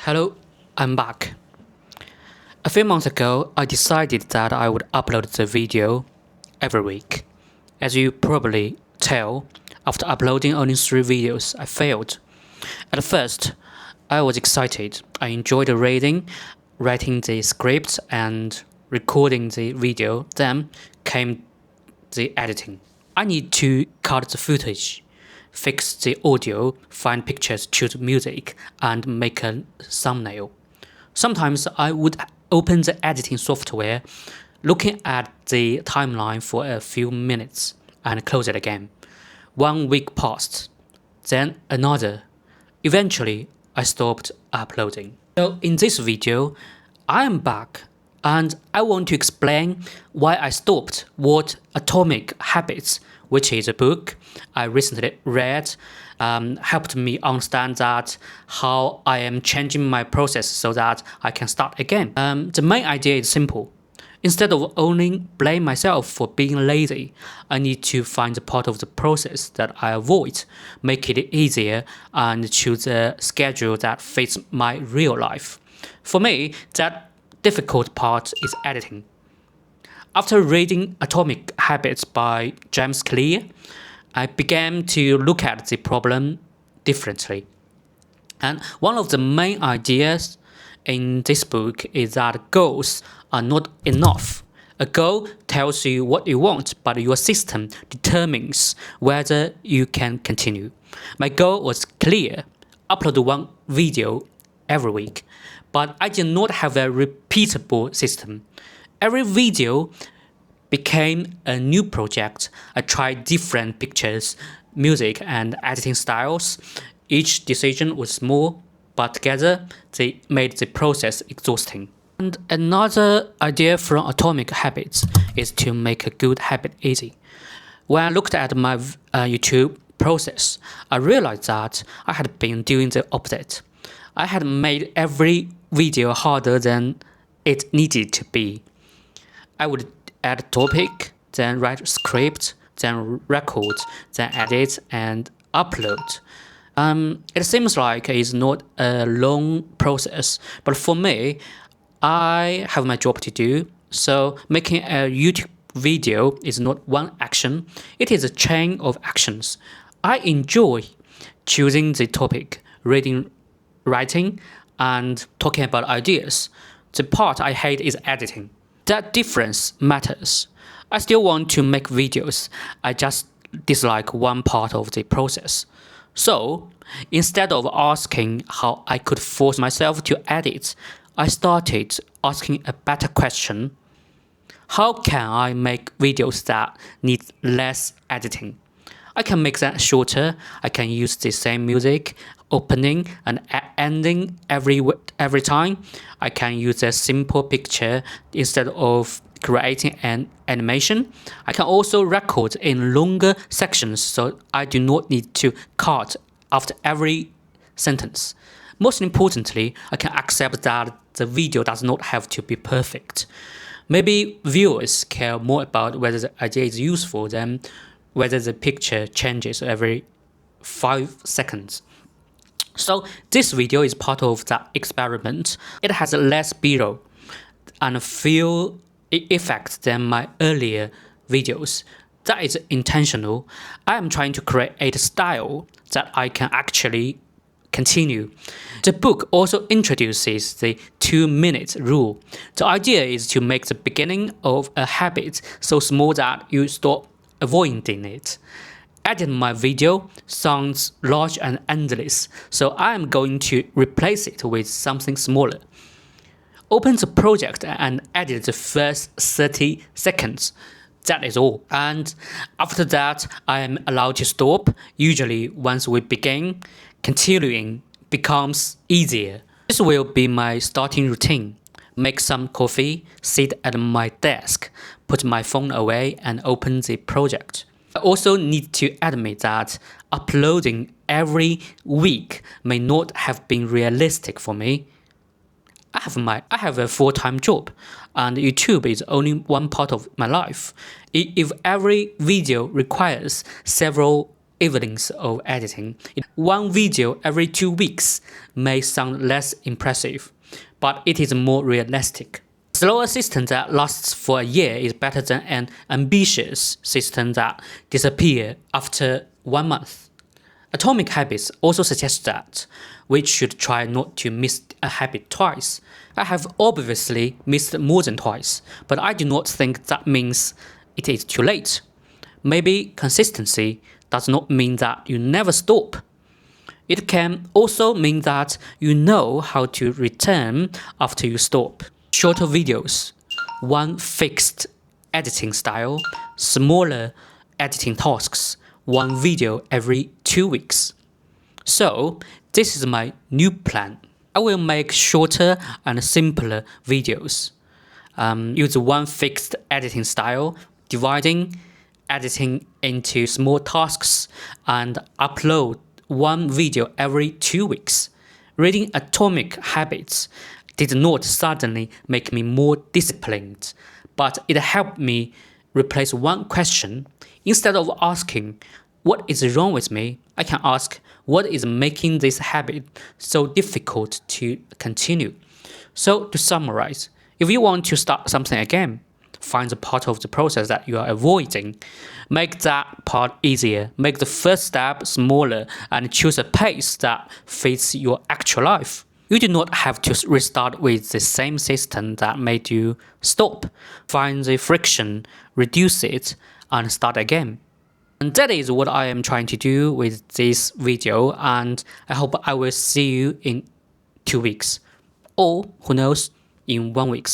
Hello, I'm back. A few months ago, I decided that I would upload the video every week. As you probably tell, after uploading only 3 videos, I failed. At first, I was excited. I enjoyed reading, writing the script, and recording the video. Then came the editing. I need to cut the footage, fix the audio, find pictures, choose music, and make a thumbnail. Sometimes I would open the editing software, looking at the timeline for a few minutes, and close it again. 1 week passed, then another. Eventually, I stopped uploading. So in this video, I am back and I want to explain why I stopped, what Atomic Habits, which is a book I recently read, helped me understand that how I am changing my process so that I can start again. The main idea is simple. Instead of only blame myself for being lazy, I need to find the part of the process that I avoid, make it easier, and choose a schedule that fits my real life. For me, that difficult part is editing. After reading Atomic Habits by James Clear, I began to look at the problem differently. And one of the main ideas in this book is that goals are not enough. A goal tells you what you want, but your system determines whether you can continue. My goal was clear: upload 1 video every week, but I did not have a repeatable system. Every video became a new project. I tried different pictures, music, and editing styles. Each decision was small, but together they made the process exhausting. And another idea from Atomic Habits is to make a good habit easy. When I looked at my YouTube process, I realized that I had been doing the opposite. I had made every video harder than it needed to be. I would add a topic, then write a script, then record, then edit and upload. It seems like it's not a long process, but for me, I have my job to do, so making a YouTube video is not one action, it is a chain of actions. I enjoy choosing the topic, reading, writing, and talking about ideas. The part I hate is editing. That difference matters. I still want to make videos, I just dislike one part of the process. So, instead of asking how I could force myself to edit, I started asking a better question. How can I make videos that need less editing? I can make that shorter. I can use the same music, opening and ending every time. I can use a simple picture instead of creating an animation. I can also record in longer sections so I do not need to cut after every sentence. Most importantly, I can accept that the video does not have to be perfect. Maybe viewers care more about whether the idea is useful than whether the picture changes every 5 seconds. So this video is part of that experiment. It has less B-roll and fewer effects than my earlier videos. That is intentional. I am trying to create a style that I can actually continue. The book also introduces the 2-minute rule. The idea is to make the beginning of a habit so small that you stop avoiding it. Editing my video sounds large and endless, so I am going to replace it with something smaller. Open the project and edit the first 30 seconds. That is all. And after that, I am allowed to stop. Usually, once we begin, continuing becomes easier. This will be my starting routine. Make some coffee, sit at my desk, put my phone away, and open the project. I also need to admit that uploading every week may not have been realistic for me. I have a full-time job, and YouTube is only one part of my life. If every video requires several evenings of editing. One video every 2 weeks may sound less impressive, but it is more realistic. A slower system that lasts for a year is better than an ambitious system that disappears after 1 month. Atomic Habits also suggests that we should try not to miss a habit twice. I have obviously missed more than twice, but I do not think that means it is too late. Maybe consistency does not mean that you never stop. It can also mean that you know how to return after you stop. Shorter videos, one fixed editing style, smaller editing tasks, one video every 2 weeks. So, this is my new plan. I will make shorter and simpler videos. Use one fixed editing style, dividing editing into small tasks, and upload one video every 2 weeks. Reading Atomic Habits did not suddenly make me more disciplined, but it helped me replace one question. Instead of asking, what is wrong with me? I can ask, what is making this habit so difficult to continue? So to summarize, if you want to start something again, find the part of the process that you are avoiding. Make that part easier. Make the first step smaller and choose a pace that fits your actual life. You do not have to restart with the same system that made you stop. Find the friction, reduce it, and start again. And that is what I am trying to do with this video, and I hope I will see you in 2 weeks. Or, who knows, in 1 week.